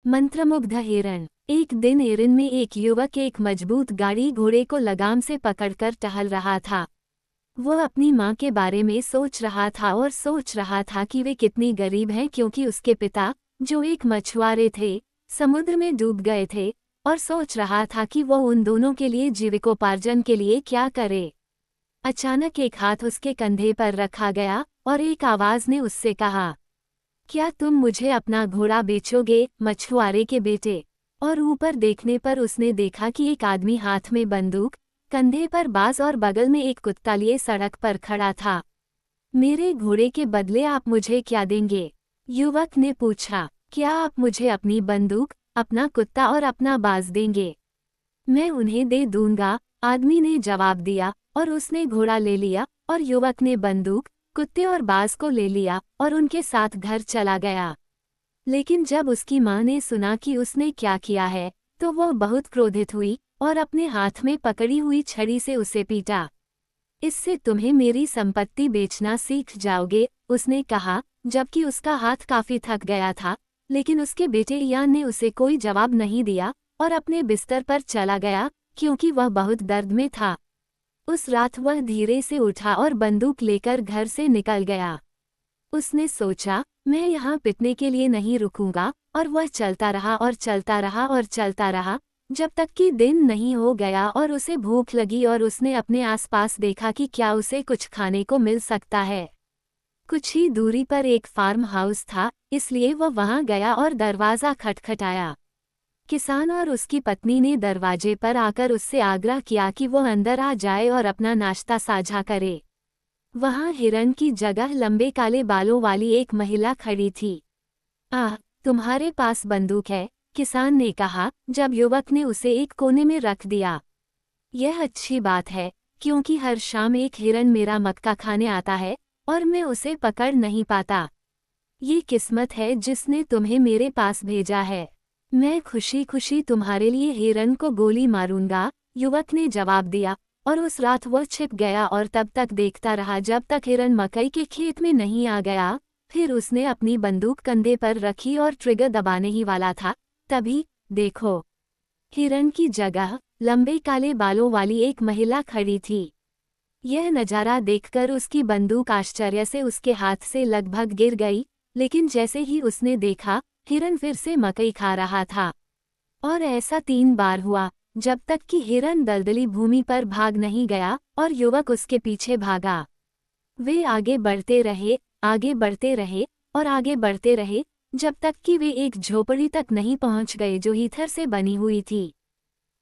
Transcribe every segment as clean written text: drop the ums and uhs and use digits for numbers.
मंत्रमुग्ध हिरण। एक दिन हिरन में एक युवक एक मजबूत गाड़ी घोड़े को लगाम से पकड़कर टहल रहा था। वह अपनी माँ के बारे में सोच रहा था और सोच रहा था कि वे कितनी गरीब हैं, क्योंकि उसके पिता, जो एक मछुआरे थे, समुद्र में डूब गए थे, और सोच रहा था कि वह उन दोनों के लिए जीविकोपार्जन के लिए क्या करे। अचानक एक हाथ उसके कंधे पर रखा गया और एक आवाज ने उससे कहा, क्या तुम मुझे अपना घोड़ा बेचोगे, मछुआरे के बेटे? और ऊपर देखने पर उसने देखा कि एक आदमी हाथ में बंदूक, कंधे पर बाज और बगल में एक कुत्ता लिए सड़क पर खड़ा था। मेरे घोड़े के बदले आप मुझे क्या देंगे? युवक ने पूछा। क्या आप मुझे अपनी बंदूक, अपना कुत्ता और अपना बाज देंगे? मैं उन्हें दे दूंगा, आदमी ने जवाब दिया, और उसने घोड़ा ले लिया और युवक ने बंदूक, कुत्ते और बाज को ले लिया और उनके साथ घर चला गया। लेकिन जब उसकी माँ ने सुना कि उसने क्या किया है, तो वह बहुत क्रोधित हुई और अपने हाथ में पकड़ी हुई छड़ी से उसे पीटा। इससे तुम्हें मेरी संपत्ति बेचना सीख जाओगे, उसने कहा, जबकि उसका हाथ काफी थक गया था। लेकिन उसके बेटे इयान ने उसे कोई जवाब नहीं दिया और अपने बिस्तर पर चला गया, क्योंकि वह बहुत दर्द में था। उस रात वह धीरे से उठा और बंदूक लेकर घर से निकल गया। उसने सोचा, मैं यहाँ पिटने के लिए नहीं रुकूंगा, और वह चलता रहा और चलता रहा और चलता रहा, जब तक कि दिन नहीं हो गया और उसे भूख लगी और उसने अपने आसपास देखा कि क्या उसे कुछ खाने को मिल सकता है। कुछ ही दूरी पर एक फार्म हाउस था, इसलिए वह वहां गया और दरवाज़ा खटखटाया। किसान और उसकी पत्नी ने दरवाजे पर आकर उससे आग्रह किया कि वो अंदर आ जाए और अपना नाश्ता साझा करे। वहां हिरन की जगह लंबे काले बालों वाली एक महिला खड़ी थी। आह, तुम्हारे पास बंदूक है? किसान ने कहा, जब युवक ने उसे एक कोने में रख दिया। यह अच्छी बात है, क्योंकि हर शाम एक हिरन मेरा मक्का खाने आता है और मैं उसे पकड़ नहीं पाता। ये किस्मत है जिसने तुम्हें मेरे पास भेजा है। मैं खुशी खुशी तुम्हारे लिए हिरन को गोली मारूंगा, युवक ने जवाब दिया। और उस रात वह छिप गया और तब तक देखता रहा जब तक हिरन मकई के खेत में नहीं आ गया। फिर उसने अपनी बंदूक कंधे पर रखी और ट्रिगर दबाने ही वाला था, तभी, देखो, हिरन की जगह लंबे काले बालों वाली एक महिला खड़ी थी। यह नज़ारा देखकर उसकी बंदूक आश्चर्य से उसके हाथ से लगभग गिर गई, लेकिन जैसे ही उसने देखा, हिरन फिर से मकई खा रहा था। और ऐसा 3 बार हुआ, जब तक कि हिरन दलदली भूमि पर भाग नहीं गया और युवक उसके पीछे भागा। वे आगे बढ़ते रहे, आगे बढ़ते रहे और आगे बढ़ते रहे, जब तक कि वे एक झोपड़ी तक नहीं पहुंच गए जो ईंट से बनी हुई थी।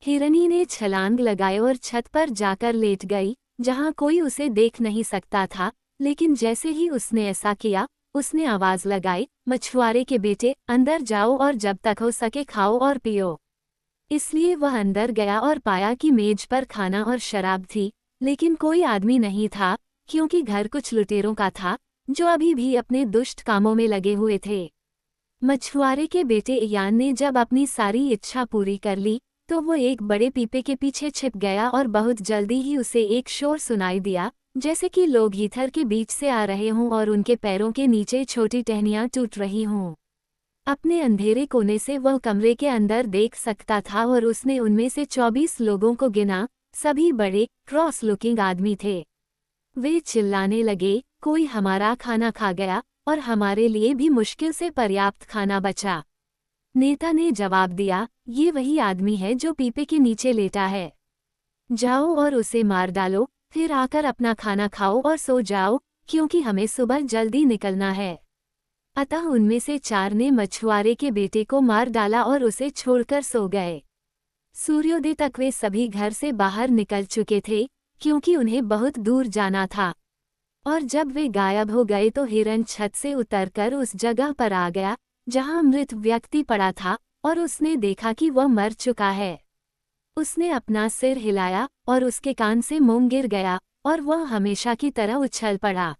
हिरनी ने छलांग लगाई और छत पर जाकर लेट गई, जहां कोई उसे देख नहीं सकता था। लेकिन जैसे ही उसने ऐसा किया, उसने आवाज लगाई, मछुआरे के बेटे, अंदर जाओ और जब तक हो सके खाओ और पियो। इसलिए वह अंदर गया और पाया कि मेज पर खाना और शराब थी, लेकिन कोई आदमी नहीं था, क्योंकि घर कुछ लुटेरों का था, जो अभी भी अपने दुष्ट कामों में लगे हुए थे। मछुआरे के बेटे इयान ने जब अपनी सारी इच्छा पूरी कर ली, तो वो एक बड़े पीपे के पीछे छिप गया और बहुत जल्दी ही उसे एक शोर सुनाई दिया, जैसे कि लोग हीथर के बीच से आ रहे हों और उनके पैरों के नीचे छोटी टहनियां टूट रही हों। अपने अंधेरे कोने से वह कमरे के अंदर देख सकता था और उसने उनमें से 24 लोगों को गिना। सभी बड़े, क्रॉस लुकिंग आदमी थे। वे चिल्लाने लगे, कोई हमारा खाना खा गया और हमारे लिए भी मुश्किल से पर्याप्त खाना बचा। नेता ने जवाब दिया, ये वही आदमी है जो पीपे के नीचे लेटा है। जाओ और उसे मार डालो, फिर आकर अपना खाना खाओ और सो जाओ, क्योंकि हमें सुबह जल्दी निकलना है। अतः उनमें से 4 ने मछुआरे के बेटे को मार डाला और उसे छोड़कर सो गए। सूर्योदय तक वे सभी घर से बाहर निकल चुके थे, क्योंकि उन्हें बहुत दूर जाना था। और जब वे गायब हो गए तो हिरन छत से उतरकर उस जगह पर आ गया जहां मृत व्यक्ति पड़ा था, और उसने देखा कि वह मर चुका है। उसने अपना सिर हिलाया और उसके कान से मोम गिर गया और वह हमेशा की तरह उछल पड़ा।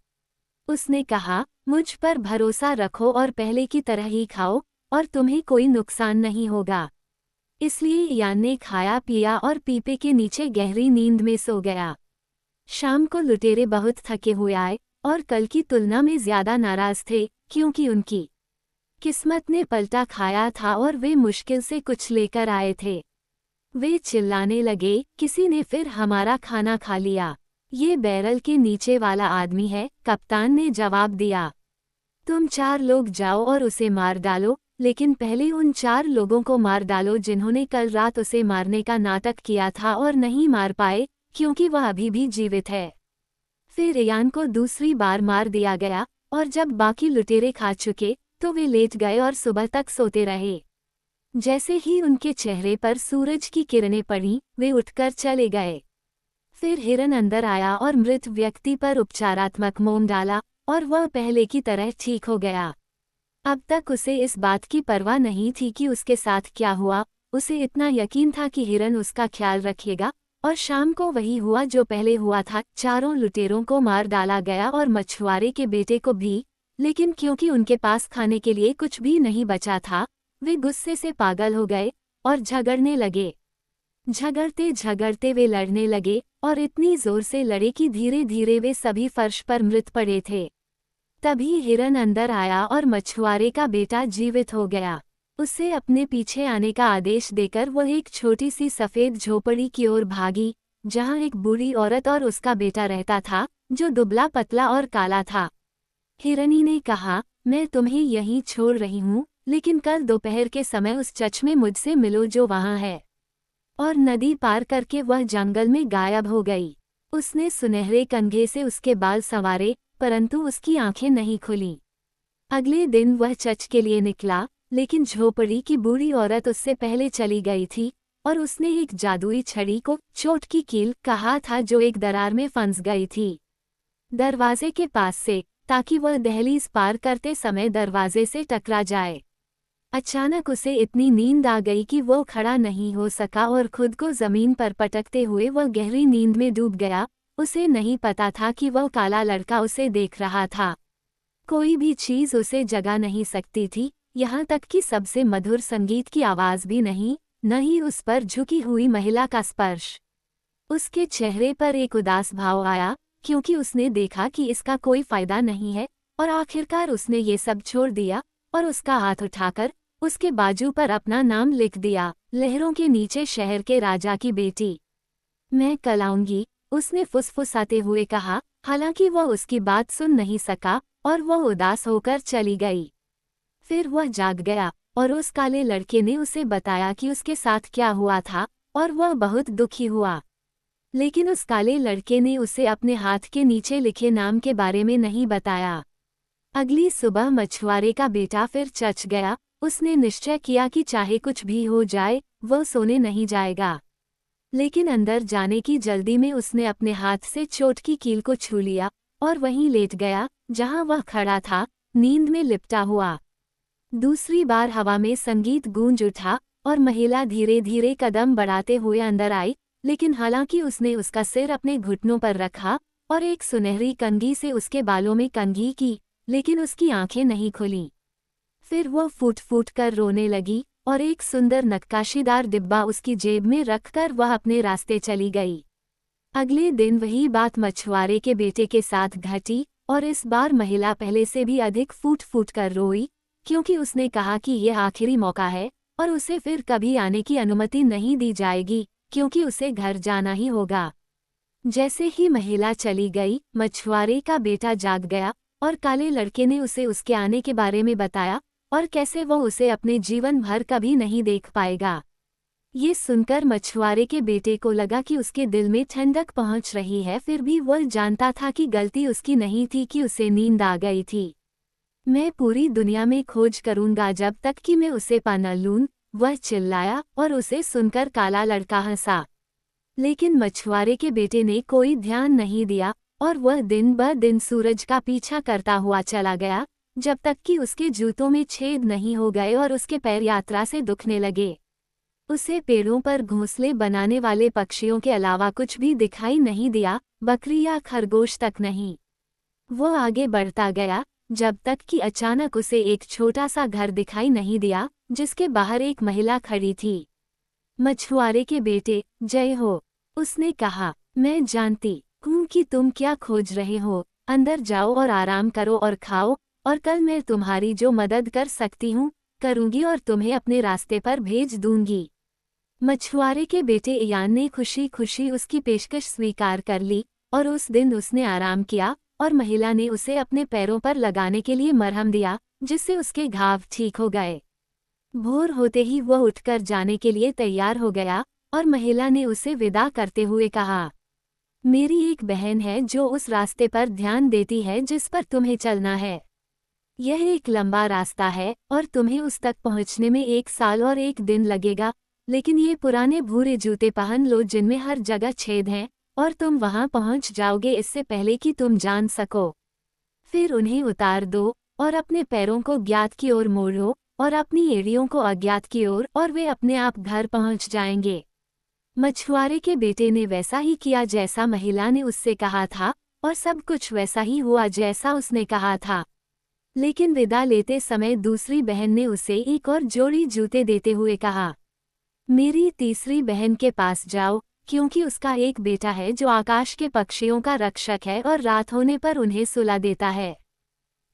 उसने कहा, मुझ पर भरोसा रखो और पहले की तरह ही खाओ, और तुम्हें कोई नुकसान नहीं होगा। इसलिए इयान ने खाया पिया और पीपे के नीचे गहरी नींद में सो गया। शाम को लुटेरे बहुत थके हुए आए और कल की तुलना में ज्यादा नाराज थे, क्योंकि उनकी किस्मत ने पलटा खाया था और वे मुश्किल से कुछ लेकर आए थे। वे चिल्लाने लगे, किसी ने फिर हमारा खाना खा लिया। ये बैरल के नीचे वाला आदमी है, कप्तान ने जवाब दिया। तुम 4 लोग जाओ और उसे मार डालो, लेकिन पहले उन 4 लोगों को मार डालो जिन्होंने कल रात उसे मारने का नाटक किया था और नहीं मार पाए, क्योंकि वह अभी भी जीवित है। फिर इयान को दूसरी बार मार दिया गया, और जब बाकी लुटेरे खा चुके, तो वे लेट गए और सुबह तक सोते रहे। जैसे ही उनके चेहरे पर सूरज की किरणें पड़ीं, वे उठकर चले गए। फिर हिरन अंदर आया और मृत व्यक्ति पर उपचारात्मक मोम डाला, और वह पहले की तरह ठीक हो गया। अब तक उसे इस बात की परवाह नहीं थी कि उसके साथ क्या हुआ, उसे इतना यकीन था कि हिरन उसका ख्याल रखेगा, और शाम को वही हुआ जो पहले हुआ था। 4 लुटेरों को मार डाला गया और मछुआरे के बेटे को भी, लेकिन क्योंकि उनके पास खाने के लिए कुछ भी नहीं बचा था, वे गुस्से से पागल हो गए और झगड़ने लगे। झगड़ते झगड़ते वे लड़ने लगे और इतनी जोर से लड़े कि धीरे धीरे वे सभी फर्श पर मृत पड़े थे। तभी हिरन अंदर आया और मछुआरे का बेटा जीवित हो गया। उसे अपने पीछे आने का आदेश देकर वह एक छोटी सी सफ़ेद झोपड़ी की ओर भागी, जहां एक बूढ़ी औरत और उसका बेटा रहता था, जो दुबला पतला और काला था। हिरनी ने कहा, मैं तुम्हें यहीं छोड़ रही हूँ, लेकिन कल दोपहर के समय उस चच में मुझसे मिलो जो वहाँ है। और नदी पार करके वह जंगल में गायब हो गई। उसने सुनहरे कंघे से उसके बाल संवारे, परंतु उसकी आंखें नहीं खुलीं। अगले दिन वह चच के लिए निकला, लेकिन झोपड़ी की बूढ़ी औरत उससे पहले चली गई थी, और उसने एक जादुई छड़ी को चोट की कील कहा था जो एक दरार में फंस गई थी दरवाजे के पास से, ताकि वह दहलीज पार करते समय दरवाजे से टकरा जाए। अचानक उसे इतनी नींद आ गई कि वो खड़ा नहीं हो सका और खुद को जमीन पर पटकते हुए वह गहरी नींद में डूब गया। उसे नहीं पता था कि वह काला लड़का उसे देख रहा था। कोई भी चीज उसे जगा नहीं सकती थी, यहाँ तक कि सबसे मधुर संगीत की आवाज भी नहीं, न ही उस पर झुकी हुई महिला का स्पर्श। उसके चेहरे पर एक उदास भाव आया, क्योंकि उसने देखा कि इसका कोई फायदा नहीं है, और आखिरकार उसने ये सब छोड़ दिया और उसका हाथ उठाकर उसके बाजू पर अपना नाम लिख दिया, लहरों के नीचे शहर के राजा की बेटी। मैं कल आऊंगी, उसने फुसफुसाते हुए कहा, हालांकि वह उसकी बात सुन नहीं सका और वह उदास होकर चली गई। फिर वह जाग गया और उस काले लड़के ने उसे बताया कि उसके साथ क्या हुआ था, और वह बहुत दुखी हुआ। लेकिन उस काले लड़के ने उसे अपने हाथ के नीचे लिखे नाम के बारे में नहीं बताया। अगली सुबह मछुआरे का बेटा फिर चच गया। उसने निश्चय किया कि चाहे कुछ भी हो जाए, वह सोने नहीं जाएगा। लेकिन अंदर जाने की जल्दी में उसने अपने हाथ से चोट की कील को छू लिया और वहीं लेट गया जहां वह खड़ा था, नींद में लिपटा हुआ। दूसरी बार हवा में संगीत गूंज उठा और महिला धीरे धीरे कदम बढ़ाते हुए अंदर आई, लेकिन हालांकि उसने उसका सिर अपने घुटनों पर रखा और एक सुनहरी कंघी से उसके बालों में कंघी की, लेकिन उसकी आंखें नहीं खुलीं। फिर वह फूट फूट कर रोने लगी और एक सुंदर नक्काशीदार डिब्बा उसकी जेब में रखकर वह अपने रास्ते चली गई। अगले दिन वही बात मछुआरे के बेटे के साथ घटी, और इस बार महिला पहले से भी अधिक फूट फूट कर रोई, क्योंकि उसने कहा कि यह आखिरी मौका है और उसे फिर कभी आने की अनुमति नहीं दी जाएगी, क्योंकि उसे घर जाना ही होगा। जैसे ही महिला चली गई, मछुआरे का बेटा जाग गया और काले लड़के ने उसे उसके आने के बारे में बताया और कैसे वह उसे अपने जीवन भर कभी नहीं देख पाएगा। ये सुनकर मछुआरे के बेटे को लगा कि उसके दिल में ठंडक पहुंच रही है, फिर भी वह जानता था कि गलती उसकी नहीं थी कि उसे नींद आ गई थी। मैं पूरी दुनिया में खोज करूंगा जब तक कि मैं उसे पा न लूं, वह चिल्लाया, और उसे सुनकर काला लड़का हंसा। लेकिन मछुआरे के बेटे ने कोई ध्यान नहीं दिया और वह दिन ब दिन सूरज का पीछा करता हुआ चला गया, जब तक कि उसके जूतों में छेद नहीं हो गए और उसके पैर यात्रा से दुखने लगे। उसे पेड़ों पर घोंसले बनाने वाले पक्षियों के अलावा कुछ भी दिखाई नहीं दिया, बकरी या खरगोश तक नहीं। वो आगे बढ़ता गया जब तक कि अचानक उसे एक छोटा सा घर दिखाई नहीं दिया, जिसके बाहर एक महिला खड़ी थी। मछुआरे के बेटे, जय हो, उसने कहा। मैं जानती हूँ कि तुम क्या खोज रहे हो। अंदर जाओ और आराम करो और खाओ, और कल मैं तुम्हारी जो मदद कर सकती हूँ करूँगी और तुम्हें अपने रास्ते पर भेज दूंगी। मछुआरे के बेटे इयान ने खुशी खुशी उसकी पेशकश स्वीकार कर ली और उस दिन उसने आराम किया और महिला ने उसे अपने पैरों पर लगाने के लिए मरहम दिया, जिससे उसके घाव ठीक हो गए। भोर होते ही वह उठकर जाने के लिए तैयार हो गया और महिला ने उसे विदा करते हुए कहा, मेरी एक बहन है जो उस रास्ते पर ध्यान देती है जिस पर तुम्हें चलना है। यह एक लंबा रास्ता है और तुम्हें उस तक पहुंचने में 1 साल और 1 दिन लगेगा, लेकिन ये पुराने भूरे जूते पहन लो जिनमें हर जगह छेद हैं और तुम वहां पहुंच जाओगे इससे पहले कि तुम जान सको। फिर उन्हें उतार दो और अपने पैरों को ज्ञात की ओर मोड़ो और अपनी एड़ियों को अज्ञात की ओर और वे अपने आप घर पहुंच जाएंगे। मछुआरे के बेटे ने वैसा ही किया जैसा महिला ने उससे कहा था और सब कुछ वैसा ही हुआ जैसा उसने कहा था। लेकिन विदा लेते समय दूसरी बहन ने उसे एक और जोड़ी जूते देते हुए कहा, मेरी तीसरी बहन के पास जाओ, क्योंकि उसका एक बेटा है जो आकाश के पक्षियों का रक्षक है और रात होने पर उन्हें सुला देता है।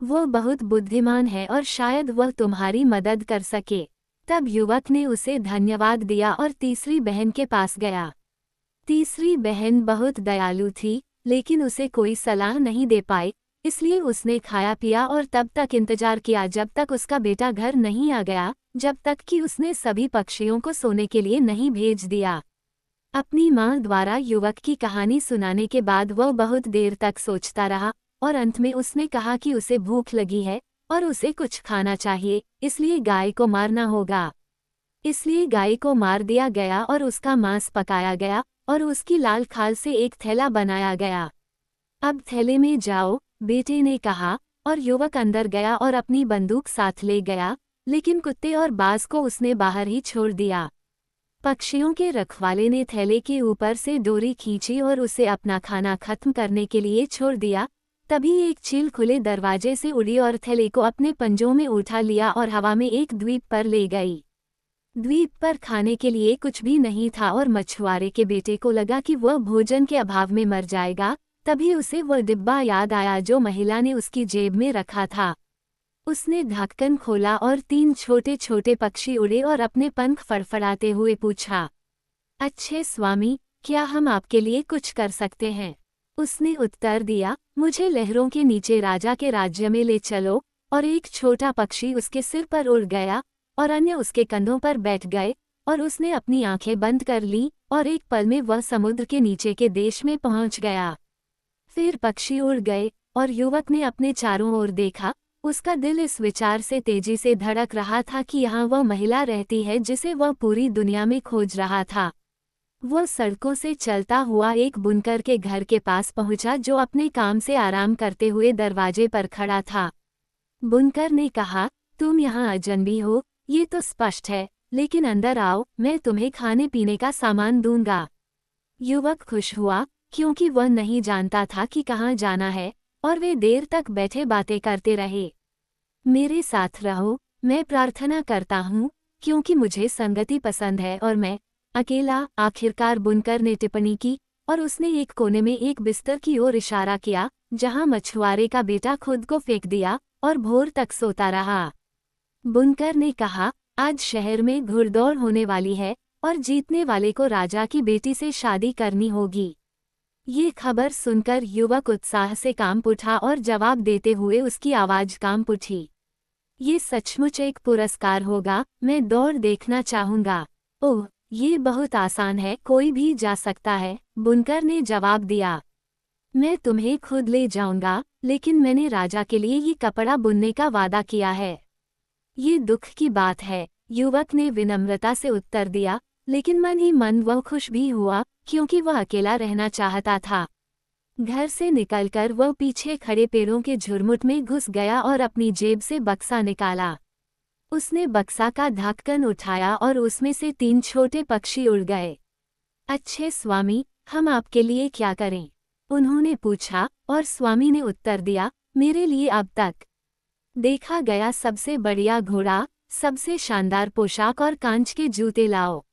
वो बहुत बुद्धिमान है और शायद वह तुम्हारी मदद कर सके। तब युवक ने उसे धन्यवाद दिया और तीसरी बहन के पास गया। तीसरी बहन बहुत दयालु थी, लेकिन उसे कोई सलाह नहीं दे पाई, इसलिए उसने खाया पिया और तब तक इंतजार किया जब तक उसका बेटा घर नहीं आ गया, जब तक कि उसने सभी पक्षियों को सोने के लिए नहीं भेज दिया। अपनी माँ द्वारा युवक की कहानी सुनाने के बाद वह बहुत देर तक सोचता रहा और अंत में उसने कहा कि उसे भूख लगी है और उसे कुछ खाना चाहिए, इसलिए गाय को मारना होगा। इसलिए गाय को मार दिया गया और उसका मांस पकाया गया और उसकी लाल खाल से एक थैला बनाया गया। अब थैले में जाओ, बेटे ने कहा, और युवक अंदर गया और अपनी बंदूक साथ ले गया, लेकिन कुत्ते और बाज को उसने बाहर ही छोड़ दिया। पक्षियों के रखवाले ने थैले के ऊपर से डोरी खींची और उसे अपना खाना खत्म करने के लिए छोड़ दिया। तभी एक चील खुले दरवाजे से उड़ी और थैले को अपने पंजों में उठा लिया और हवा में एक द्वीप पर ले गई। द्वीप पर खाने के लिए कुछ भी नहीं था और मछुआरे के बेटे को लगा कि वह भोजन के अभाव में मर जाएगा। तभी उसे वह डिब्बा याद आया जो महिला ने उसकी जेब में रखा था। उसने ढक्कन खोला और 3 छोटे छोटे पक्षी उड़े और अपने पंख फड़फड़ाते हुए पूछा, अच्छे स्वामी, क्या हम आपके लिए कुछ कर सकते हैं? उसने उत्तर दिया, मुझे लहरों के नीचे राजा के राज्य में ले चलो। और एक छोटा पक्षी उसके सिर पर उड़ गया और अन्य उसके कंधों पर बैठ गए और उसने अपनी आंखें बंद कर ली और एक पल में वह समुद्र के नीचे के देश में पहुंच गया। फिर पक्षी उड़ गए और युवक ने अपने चारों ओर देखा। उसका दिल इस विचार से तेजी से धड़क रहा था कि यहाँ वह महिला रहती है जिसे वह पूरी दुनिया में खोज रहा था। वह सड़कों से चलता हुआ एक बुनकर के घर के पास पहुंचा जो अपने काम से आराम करते हुए दरवाजे पर खड़ा था। बुनकर ने कहा, तुम यहाँ अजनबी हो, ये तो स्पष्ट है, लेकिन अंदर आओ, मैं तुम्हें खाने पीने का सामान दूंगा। युवक खुश हुआ, क्योंकि वह नहीं जानता था कि कहाँ जाना है, और वे देर तक बैठे बातें करते रहे। मेरे साथ रहो, मैं प्रार्थना करता हूँ, क्योंकि मुझे संगति पसंद है और मैं अकेला। आखिरकार बुनकर ने टिप्पणी की और उसने एक कोने में एक बिस्तर की ओर इशारा किया, जहाँ मछुआरे का बेटा खुद को फेंक दिया और भोर तक सोता रहा। बुनकर ने कहा, आज शहर में घुड़दौड़ होने वाली है और जीतने वाले को राजा की बेटी से शादी करनी होगी। ये खबर सुनकर युवक उत्साह से कांप उठा और जवाब देते हुए उसकी आवाज कांप उठी, ये सचमुच एक पुरस्कार होगा, मैं दौड़ देखना चाहूंगा। ओह, ये बहुत आसान है, कोई भी जा सकता है, बुनकर ने जवाब दिया। मैं तुम्हें खुद ले जाऊंगा, लेकिन मैंने राजा के लिए ये कपड़ा बुनने का वादा किया है। ये दुख की बात है, युवक ने विनम्रता से उत्तर दिया, लेकिन मन ही मन वह खुश भी हुआ, क्योंकि वह अकेला रहना चाहता था। घर से निकलकर वह पीछे खड़े पेड़ों के झुरमुट में घुस गया और अपनी जेब से बक्सा निकाला। उसने बक्सा का ढक्कन उठाया और उसमें से 3 छोटे पक्षी उड़ गए। अच्छे स्वामी, हम आपके लिए क्या करें? उन्होंने पूछा और स्वामी ने उत्तर दिया, मेरे लिए अब तक देखा गया सबसे बढ़िया घोड़ा, सबसे शानदार पोशाक और कांच के जूते लाओ।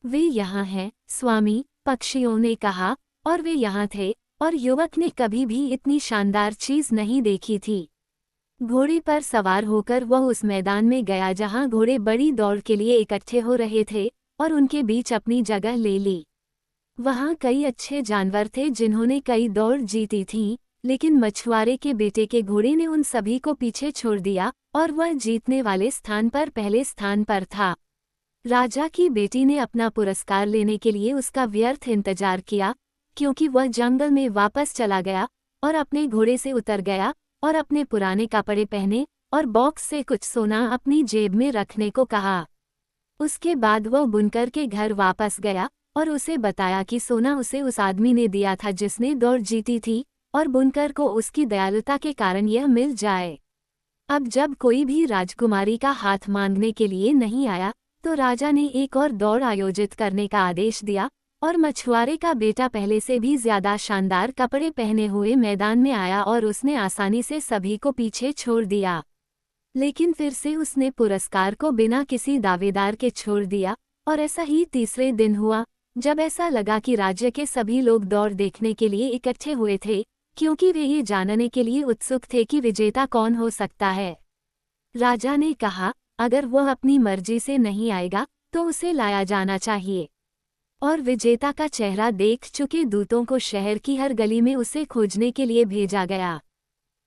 वे यहाँ हैं, स्वामी, पक्षियों ने कहा, और वे यहाँ थे, और युवक ने कभी भी इतनी शानदार चीज नहीं देखी थी। घोड़े पर सवार होकर वह उस मैदान में गया जहां घोड़े बड़ी दौड़ के लिए इकट्ठे हो रहे थे और उनके बीच अपनी जगह ले ली। वहां कई अच्छे जानवर थे जिन्होंने कई दौड़ जीती थी, लेकिन मछुआरे के बेटे के घोड़े ने उन सभी को पीछे छोड़ दिया और वह जीतने वाले स्थान पर पहले स्थान पर था। राजा की बेटी ने अपना पुरस्कार लेने के लिए उसका व्यर्थ इंतजार किया, क्योंकि वह जंगल में वापस चला गया और अपने घोड़े से उतर गया और अपने पुराने कपड़े पहने और बॉक्स से कुछ सोना अपनी जेब में रखने को कहा। उसके बाद वह बुनकर के घर वापस गया और उसे बताया कि सोना उसे उस आदमी ने दिया था जिसने दौड़ जीती थी और बुनकर को उसकी दयालुता के कारण यह मिल जाए। अब जब कोई भी राजकुमारी का हाथ मांगने के लिए नहीं आया तो राजा ने एक और दौड़ आयोजित करने का आदेश दिया और मछुआरे का बेटा पहले से भी ज्यादा शानदार कपड़े पहने हुए मैदान में आया और उसने आसानी से सभी को पीछे छोड़ दिया। लेकिन फिर से उसने पुरस्कार को बिना किसी दावेदार के छोड़ दिया और ऐसा ही तीसरे दिन हुआ, जब ऐसा लगा कि राज्य के सभी लोग दौड़ देखने के लिए इकट्ठे हुए थे, क्योंकि वे ये जानने के लिए उत्सुक थे कि विजेता कौन हो सकता है। राजा ने कहा, अगर वह अपनी मर्जी से नहीं आएगा तो उसे लाया जाना चाहिए। और विजेता का चेहरा देख चुके दूतों को शहर की हर गली में उसे खोजने के लिए भेजा गया।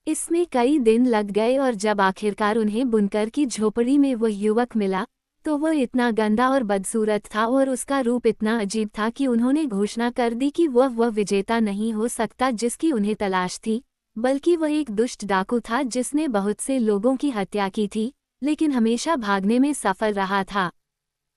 इसमें कई दिन लग गए और जब आखिरकार उन्हें बुनकर की झोपड़ी में वह युवक मिला तो वह इतना गंदा और बदसूरत था और उसका रूप इतना अजीब था कि उन्होंने घोषणा कर दी कि वह विजेता नहीं हो सकता जिसकी उन्हें तलाश थी, बल्कि वह एक दुष्ट डाकू था जिसने बहुत से लोगों की हत्या की थी, लेकिन हमेशा भागने में सफल रहा था।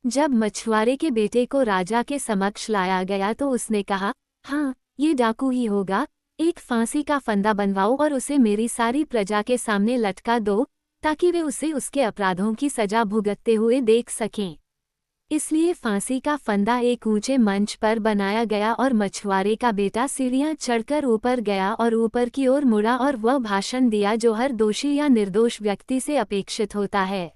जब मछुआरे के बेटे को राजा के समक्ष लाया गया तो उसने कहा, हाँ, ये डाकू ही होगा। एक फांसी का फंदा बनवाओ और उसे मेरी सारी प्रजा के सामने लटका दो, ताकि वे उसे उसके अपराधों की सजा भुगतते हुए देख सकें। इसलिए फांसी का फंदा एक ऊंचे मंच पर बनाया गया और मछुआरे का बेटा सीढ़ियां चढ़कर ऊपर गया और ऊपर की ओर मुड़ा और वह भाषण दिया जो हर दोषी या निर्दोष व्यक्ति से अपेक्षित होता है।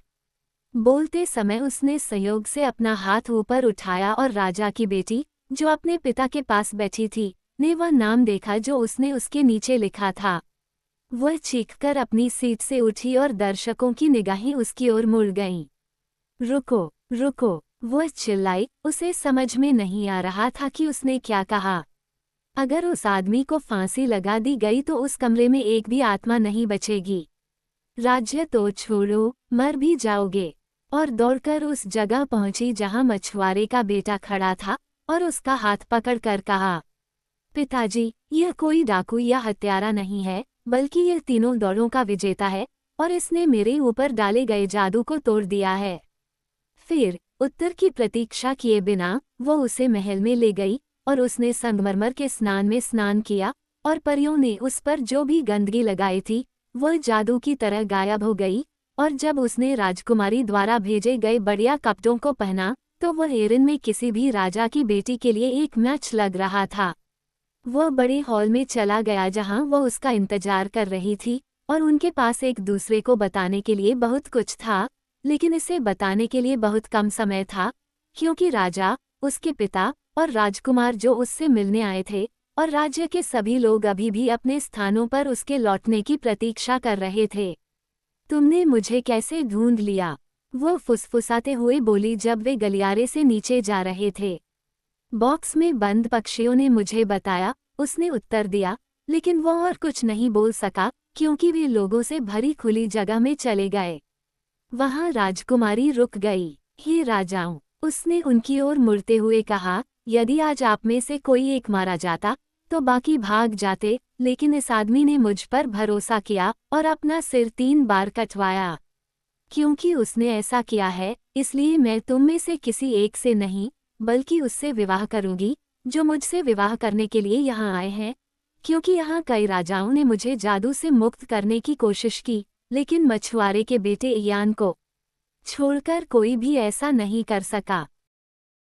बोलते समय उसने संयोग से अपना हाथ ऊपर उठाया और राजा की बेटी, जो अपने पिता के पास बैठी थी, ने वह नाम देखा जो उसने उसके नीचे लिखा था। वह चीखकर अपनी सीट से उठी और दर्शकों की निगाहें उसकी ओर मुड़ गईं। रुको, रुको, वह चिल्लाई। उसे समझ में नहीं आ रहा था कि उसने क्या कहा। अगर उस आदमी को फांसी लगा दी गई तो उस कमरे में एक भी आत्मा नहीं बचेगी। राज्य तो छोड़ो, मर भी जाओगे। और दौड़कर उस जगह पहुंची जहां मछुआरे का बेटा खड़ा था और उसका हाथ पकड़कर कहा, पिताजी, यह कोई डाकू या हत्यारा नहीं है, बल्कि यह तीनों दौड़ों का विजेता है और इसने मेरे ऊपर डाले गए जादू को तोड़ दिया है। फिर उत्तर की प्रतीक्षा किए बिना वह उसे महल में ले गई और उसने संगमरमर के स्नान में स्नान किया और परियों ने उस पर जो भी गंदगी लगाई थी वह जादू की तरह गायब हो गई। और जब उसने राजकुमारी द्वारा भेजे गए बढ़िया कपड़ों को पहना तो वह एरिन में किसी भी राजा की बेटी के लिए एक मैच लग रहा था। वह बड़े हॉल में चला गया जहां वह उसका इंतजार कर रही थी और उनके पास एक दूसरे को बताने के लिए बहुत कुछ था, लेकिन इसे बताने के लिए बहुत कम समय था, क्योंकि राजा, उसके पिता और राजकुमार जो उससे मिलने आए थे और राज्य के सभी लोग अभी भी अपने स्थानों पर उसके लौटने की प्रतीक्षा कर रहे थे। तुमने मुझे कैसे ढूंढ लिया? वो फुसफुसाते हुए बोली जब वे गलियारे से नीचे जा रहे थे। बॉक्स में बंद पक्षियों ने मुझे बताया, उसने उत्तर दिया, लेकिन वो और कुछ नहीं बोल सका क्योंकि वे लोगों से भरी खुली जगह में चले गए। वहां राजकुमारी रुक गई। हे राजाओं, उसने उनकी ओर मुड़ते हुए कहा, यदि आज आप में से कोई एक मारा जाता तो बाकी भाग जाते, लेकिन इस आदमी ने मुझ पर भरोसा किया और अपना सिर 3 बार कटवाया। क्योंकि उसने ऐसा किया है, इसलिए मैं तुम में से किसी एक से नहीं, बल्कि उससे विवाह करूंगी जो मुझसे विवाह करने के लिए यहाँ आए हैं, क्योंकि यहाँ कई राजाओं ने मुझे जादू से मुक्त करने की कोशिश की, लेकिन मछुआरे के बेटे इयान को छोड़कर कोई भी ऐसा नहीं कर सका।